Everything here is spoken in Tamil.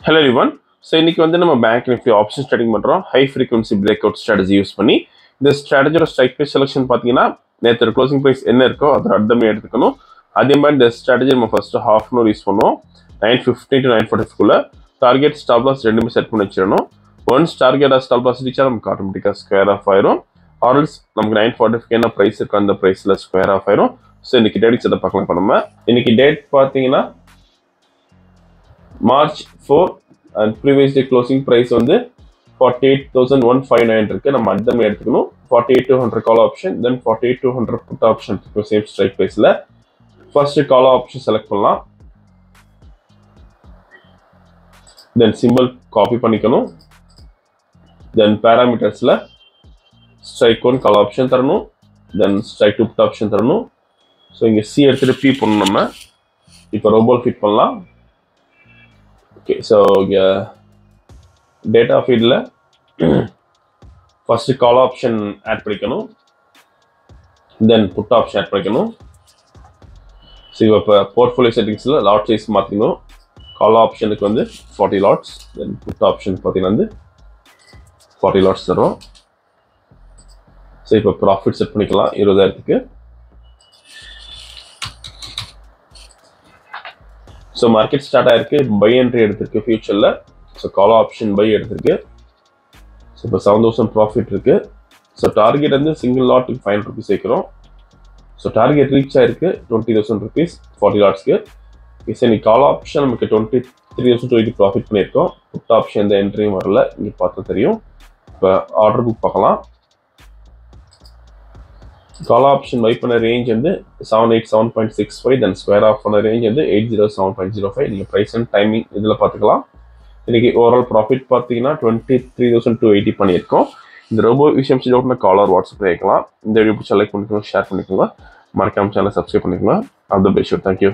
Hello everyone. So இன்னைக்கு வந்து நம்ம பேங்க் நிஃப்டி ஆப்ஷன்ஸ் ட்ரேடிங் பண்றோம். High frequency break out strategy use பண்ணி இந்த ஸ்ட்ராட்டஜியோட ஸ்ட்ரைக் ப்ரைஸ் செலக்ஷன் பார்த்தீங்கன்னா நேற்று க்ளோசிங் ப்ரைஸ் என்ன இருக்கோ அதை அர்த்தமே எடுத்துக்கணும். அதே மாதிரி இந்த ஸ்ட்ராட்டஜி நம்ம first half an hour use பண்ணுவோம். 9:50 to 9:45 டார்கெட் ஸ்டாப் லாஸ் ரெண்டுமே செட் பண்ணி வச்சிடணும். Once target stop loss Reecha நமக்கு ஆட்டோமேட்டிக்காக ஸ்கொயர் ஆஃப் ஆயிரும். ஆர்எல்ஸ் நமக்கு 9:45 என்ன ப்ரைஸ் இருக்கோ அந்த ப்ரைஸில் ஸ்கொயர் ஆஃப் ஆயிரும். ஸோ இன்னைக்கு டேட்ஸ் எதை பார்க்கலாம் இப்போ நம்ம. இன்னைக்கு டேட் பார்த்தீங்கன்னா March 4 and previous day closing price வந்து 48,159 இருக்கு. நம்ம அர்த்தமே எடுத்துக்கணும். 48,200 call option, then 48,200 put option இருக்கு சேம் ஸ்ட்ரைக் பிரைஸ்ல. ஃபர்ஸ்ட் call option செலக்ட் பண்ணலாம். then symbol காப்பி பண்ணிக்கணும். then parametersல strike 1 call option தரணும். then strike 2 put option தரணும். ஸோ இங்க C எடுத்துட்டு P பண்ணணும். நம்ம இப்போ ரோபோல் ஃபிட் பண்ணலாம். Okay, so data feed la first call option add பண்ணிக்கணும், then put option add பண்ணிக்கணும். So இப்போ portfolio settings ல lot size மாத்திக்கணும். call option க்கு வந்து 40 lots, then put option பார்த்தீங்கன்னா வந்து 40 lots தரும். So இப்போ profit செட் பண்ணிக்கலாம் 20,000க்கு. ஸோ மார்க்கெட் ஸ்டார்ட் ஆயிருக்கு. பை என்ட்ரி எடுத்திருக்கு ஃபியூச்சரில். ஸோ கால் ஆப்ஷன் பை எடுத்திருக்கு. ஸோ இப்போ 7,000 ப்ராஃபிட் இருக்கு. ஸோ டார்கெட் வந்து சிங்கிள் லாட்டுக்கு 500 rupees வைக்கிறோம். ஸோ டார்கெட் ரீச் ஆயிருக்கு 20,000 rupees 40 லாட்ஸ்க்கு. சரி, இன்னைக்கு கால் ஆப்ஷன் நமக்கு 23,280 ப்ராஃபிட் பண்ணியிருக்கோம். புட் ஆப்ஷன் எந்த என்ட்ரியும் வரல, இங்கே பார்த்தா தெரியும். இப்போ ஆர்டர் புக் பார்க்கலாம். கால் ஆப்ஷன் பை பண்ண ரேஞ்ச் வந்து 787.65, தென் ஸ்கொயர் ஆஃப் பண்ண ரேஞ்ச் வந்து 807.05. நீங்கள் ப்ரைஸ் அண்ட் டைமிங் இதில் பார்த்துக்கலாம். இன்னைக்கு ஓவரால் ப்ராஃபிட் பார்த்தீங்கன்னா 23,280 பண்ணியிருக்கோம். இந்த ரொம்ப விஷயம் டவுட்னா காலர் வாட்ஸ்அப் கேட்கலாம். இந்த வீடியோ செலக்ட் பண்ணிக்கோங்க, ஷேர் பண்ணிக்கோங்க, மறக்காம சேனல் சப்ஸ்கிரைப் பண்ணிக்கோங்க. All the best. தேங்க்யூ.